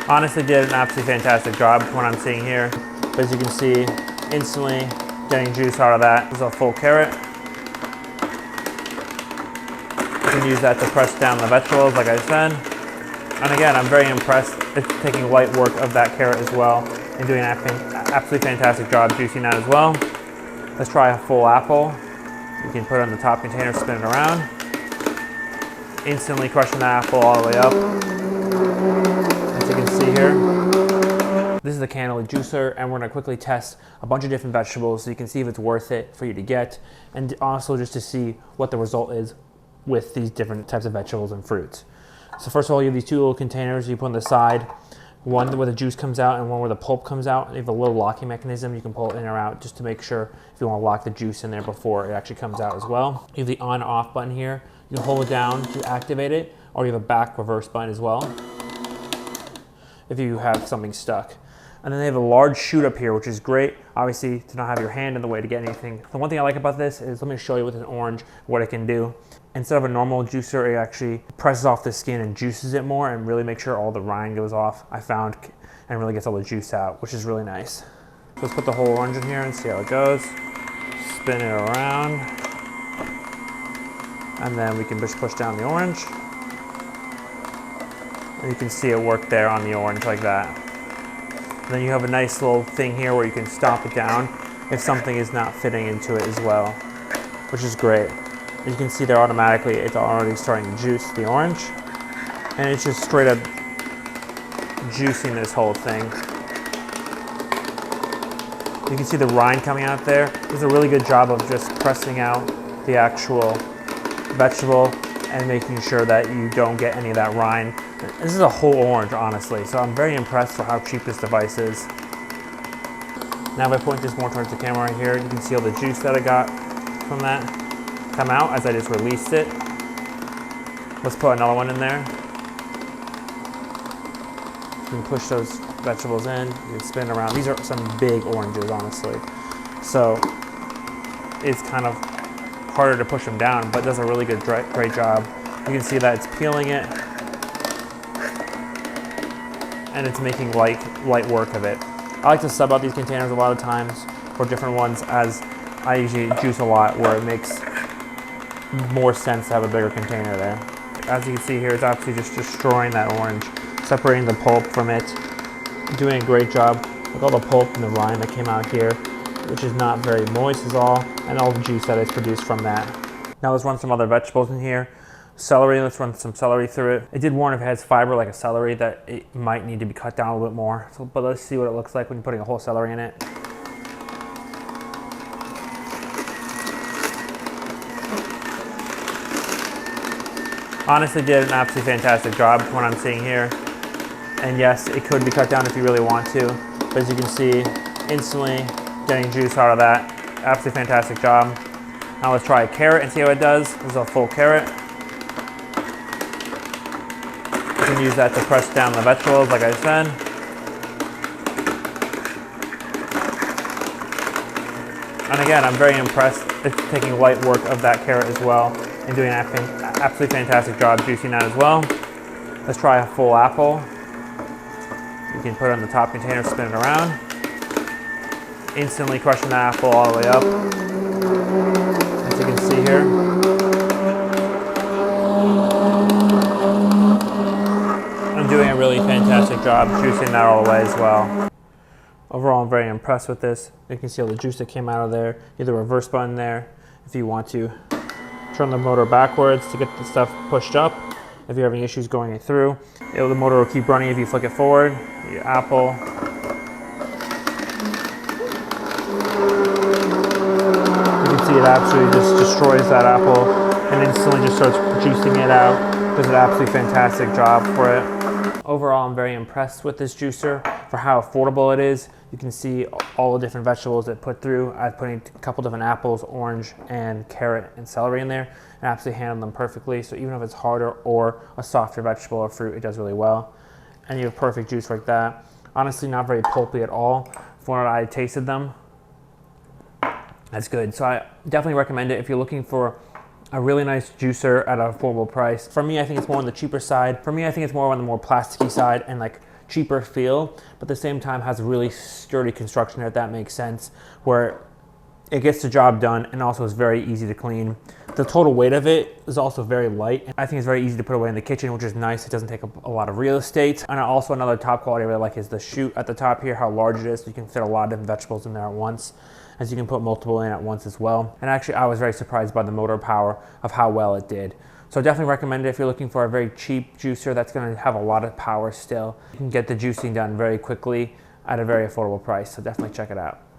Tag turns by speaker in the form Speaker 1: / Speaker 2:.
Speaker 1: Honestly did an absolutely fantastic job from what I'm seeing here. But as you can see, instantly getting juice out of that. This is a full carrot. You can use that to press down the vegetables, like I said. And again, I'm very impressed at taking light work of that carrot as well and doing an absolutely fantastic job juicing that as well. Let's try a full apple. You can put it on the top container, spin it around. Instantly crushing the apple all the way up. As you can see here, this is the Canoly juicer, and we're gonna quickly test a bunch of different vegetables so you can see if it's worth it for you to get, and also just to see what the result is with these different types of vegetables and fruits. So first of all, you have these two little containers you put on the side, one where the juice comes out and one where the pulp comes out. You have a little locking mechanism. You can pull it in or out just to make sure if you want to lock the juice in there before it actually comes out as well. You have the on off button here. You can hold it down to activate it, or you have a back reverse button as well if you have something stuck. And then they have a large chute up here, which is great, obviously, to not have your hand in the way to get anything. The one thing I like about this is, let me show you with an orange what it can do. Instead of a normal juicer, it actually presses off the skin and juices it more and really makes sure all the rind goes off, I found, and really gets all the juice out, which is really nice. So let's put the whole orange in here and see how it goes. Spin it around. And then we can just push down the orange. And you can see it work there on the orange like that. And then you have a nice little thing here where you can stop it down if something is not fitting into it as well, which is great. As you can see there, automatically it's already starting to juice the orange, and it's just straight up juicing this whole thing. You can see the rind coming out there. It does a really good job of just pressing out the actual vegetable and making sure that you don't get any of that rind. This is a whole orange, honestly, so I'm very impressed for how cheap this device is. Now if I point this more towards the camera right here, you can see all the juice that I got from that come out as I just released it. Let's put another one in there. You can push those vegetables in, you can spin around. These are some big oranges, honestly. So it's kind of harder to push them down, but does a really great job. You can see that it's peeling it, and it's making light work of it. I like to sub out these containers a lot of times for different ones, as I usually juice a lot where it makes more sense to have a bigger container there. As you can see here, it's absolutely just destroying that orange, separating the pulp from it, doing a great job with all the pulp and the rind that came out here, which is not very moist at all, and all the juice that is produced from that. Now let's run some other vegetables in here. Celery, let's run some celery through it. It did warn if it has fiber like a celery that it might need to be cut down a little bit more. So, but let's see what it looks like when you're putting a whole celery in it. Honestly did an absolutely fantastic job from what I'm seeing here. And yes, it could be cut down if you really want to. But as you can see, instantly getting juice out of that. Absolutely fantastic job. Now let's try a carrot and see how it does. This is a full carrot. You can use that to press down the vegetables, like I said. And again, I'm very impressed at taking light work of that carrot as well and doing an absolutely fantastic job juicing that as well. Let's try a full apple. You can put it on the top container, spin it around. Instantly crushing the apple all the way up. As you can see here. I'm doing a really fantastic job juicing that all the way as well. Overall, I'm very impressed with this. You can see all the juice that came out of there. You have the reverse button there if you want to turn the motor backwards to get the stuff pushed up. If you're having issues going it through, the motor will keep running if you flick it forward. Your apple. You can see it absolutely just destroys that apple and instantly just starts juicing it out. Does an absolutely fantastic job for it. Overall, I'm very impressed with this juicer for how affordable it is. You can see all the different vegetables it put through. I've put in a couple different apples, orange and carrot and celery in there, and absolutely handled them perfectly. So even if it's harder or a softer vegetable or fruit, it does really well. And you have perfect juice like that. Honestly, not very pulpy at all. From what I tasted them, that's good. So I definitely recommend it if you're looking for a really nice juicer at an affordable price. For me, I think it's more on the cheaper side. For me, I think it's more on the more plasticky side and like cheaper feel, but at the same time has a really sturdy construction, if that makes sense, where it gets the job done and also is very easy to clean. The total weight of it is also very light. I think it's very easy to put away in the kitchen, which is nice. It doesn't take up a lot of real estate. And also another top quality I really like is the chute at the top here, how large it is. You can fit a lot of different vegetables in there at once, as you can put multiple in at once as well. And actually, I was very surprised by the motor power of how well it did. So definitely recommend it if you're looking for a very cheap juicer that's gonna have a lot of power still. You can get the juicing done very quickly at a very affordable price, so definitely check it out.